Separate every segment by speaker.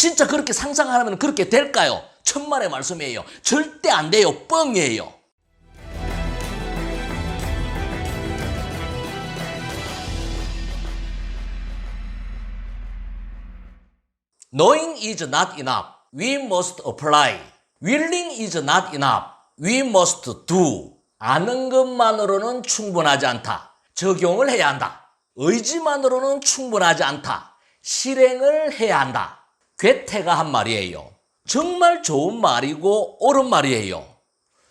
Speaker 1: 진짜 그렇게 상상하면 그렇게 될까요? 천만의 말씀이에요. 절대 안 돼요. 뻥이에요. Knowing is not enough. We must apply. Willing is not enough. We must do. 아는 것만으로는 충분하지 않다. 적용을 해야 한다. 의지만으로는 충분하지 않다. 실행을 해야 한다. 괴테가 한 말이에요. 정말 좋은 말이고 옳은 말이에요.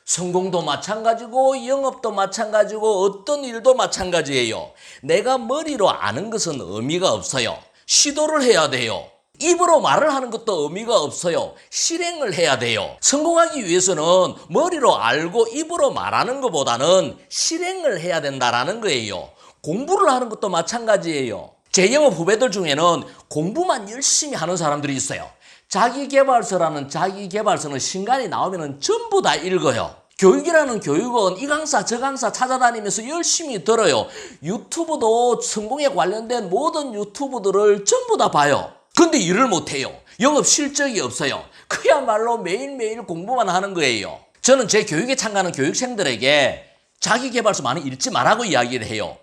Speaker 1: 성공도 마찬가지고 영업도 마찬가지고 어떤 일도 마찬가지예요. 내가 머리로 아는 것은 의미가 없어요. 시도를 해야 돼요. 입으로 말을 하는 것도 의미가 없어요. 실행을 해야 돼요. 성공하기 위해서는 머리로 알고 입으로 말하는 것보다는 실행을 해야 된다는 거예요. 공부를 하는 것도 마찬가지예요. 제 영업 후배들 중에는 공부만 열심히 하는 사람들이 있어요. 자기계발서라는 자기계발서는 신간이 나오면 전부 다 읽어요. 교육이라는 교육은 이 강사 저 강사 찾아다니면서 열심히 들어요. 유튜브도 성공에 관련된 모든 유튜브들을 전부 다 봐요. 근데 일을 못해요. 영업 실적이 없어요. 그야말로 매일매일 공부만 하는 거예요. 저는 제 교육에 참가하는 교육생들에게 자기계발서 많이 읽지 말라고 이야기를 해요.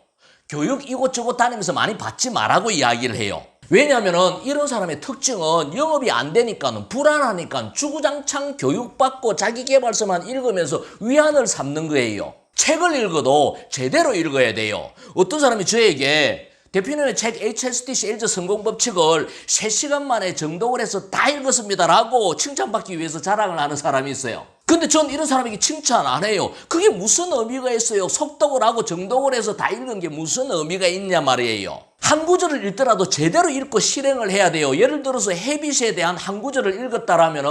Speaker 1: 교육 이곳저곳 다니면서 많이 받지 말라고 이야기를 해요. 왜냐하면 이런 사람의 특징은 영업이 안 되니까 불안하니까 주구장창 교육받고 자기계발서만 읽으면서 위안을 삼는 거예요. 책을 읽어도 제대로 읽어야 돼요. 어떤 사람이 저에게 대표님의 책 HSDC LG 성공법칙을 3시간 만에 정독을 해서 다 읽었습니다라고 칭찬받기 위해서 자랑을 하는 사람이 있어요. 근데 전 이런 사람에게 칭찬 안 해요. 그게 무슨 의미가 있어요? 속독을 하고 정독을 해서 다 읽은 게 무슨 의미가 있냐 말이에요. 한 구절을 읽더라도 제대로 읽고 실행을 해야 돼요. 예를 들어서 헤빗에 대한 한 구절을 읽었다라면은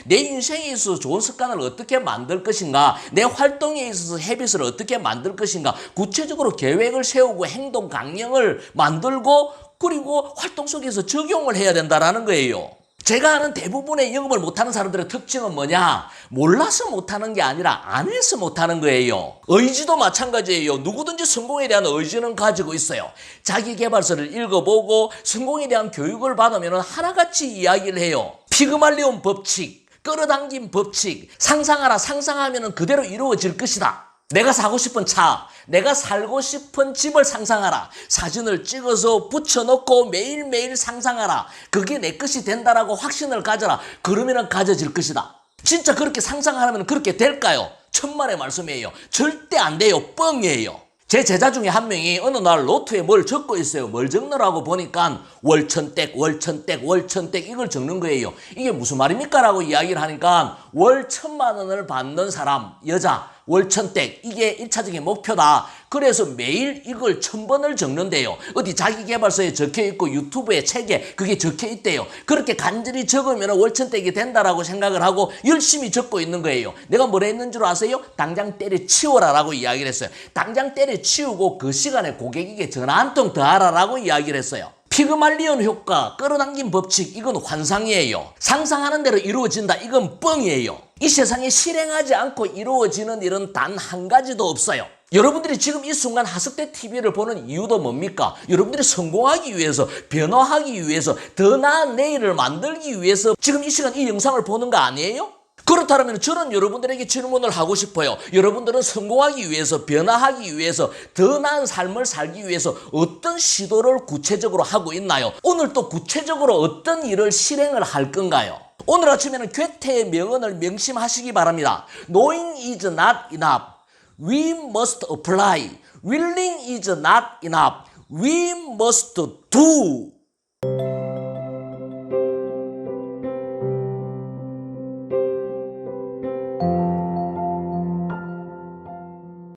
Speaker 1: 내 인생에 있어서 좋은 습관을 어떻게 만들 것인가, 내 활동에 있어서 헤빗을 어떻게 만들 것인가, 구체적으로 계획을 세우고 행동 강령을 만들고 그리고 활동 속에서 적용을 해야 된다는 거예요. 제가 아는 대부분의 영업을 못하는 사람들의 특징은 뭐냐? 몰라서 못하는 게 아니라 안 해서 못하는 거예요. 의지도 마찬가지예요. 누구든지 성공에 대한 의지는 가지고 있어요. 자기계발서를 읽어보고 성공에 대한 교육을 받으면 하나같이 이야기를 해요. 피그말리온 법칙, 끌어당긴 법칙, 상상하라. 상상하면 그대로 이루어질 것이다. 내가 사고 싶은 차, 내가 살고 싶은 집을 상상하라. 사진을 찍어서 붙여놓고 매일매일 상상하라. 그게 내 것이 된다라고 확신을 가져라. 그러면 가져질 것이다. 진짜 그렇게 상상하면 그렇게 될까요? 천만의 말씀이에요. 절대 안 돼요. 뻥이에요. 제 제자 중에 한 명이 어느 날 노트에 뭘 적고 있어요. 뭘 적느라고 보니까 월천댁, 월천댁, 월천댁 이걸 적는 거예요. 이게 무슨 말입니까? 라고 이야기를 하니까 월 1,000만 원을 받는 사람, 여자, 월천댁 이게 1차적인 목표다. 그래서 매일 이걸 1,000번을 적는데요. 어디 자기계발서에 적혀있고 유튜브에 책에 그게 적혀있대요. 그렇게 간절히 적으면 월천댁이 된다라고 생각을 하고 열심히 적고 있는 거예요. 내가 뭐라 했는 줄 아세요? 당장 때려치워라 라고 이야기를 했어요. 당장 때려치우고 그 시간에 고객에게 전화 한 통 더 하라라고 이야기를 했어요. 피그말리온 효과, 끌어당긴 법칙, 이건 환상이에요. 상상하는 대로 이루어진다, 이건 뻥이에요. 이 세상에 실행하지 않고 이루어지는 일은 단 한 가지도 없어요. 여러분들이 지금 이 순간 하석대 TV를 보는 이유도 뭡니까? 여러분들이 성공하기 위해서, 변화하기 위해서, 더 나은 내일을 만들기 위해서 지금 이 시간 이 영상을 보는 거 아니에요? 그렇다면 저는 여러분들에게 질문을 하고 싶어요. 여러분들은 성공하기 위해서, 변화하기 위해서, 더 나은 삶을 살기 위해서 어떤 시도를 구체적으로 하고 있나요? 오늘 또 구체적으로 어떤 일을 실행을 할 건가요? 오늘 아침에는 괴테의 명언을 명심하시기 바랍니다. Knowing is not enough. We must apply. Willing is not enough. We must do.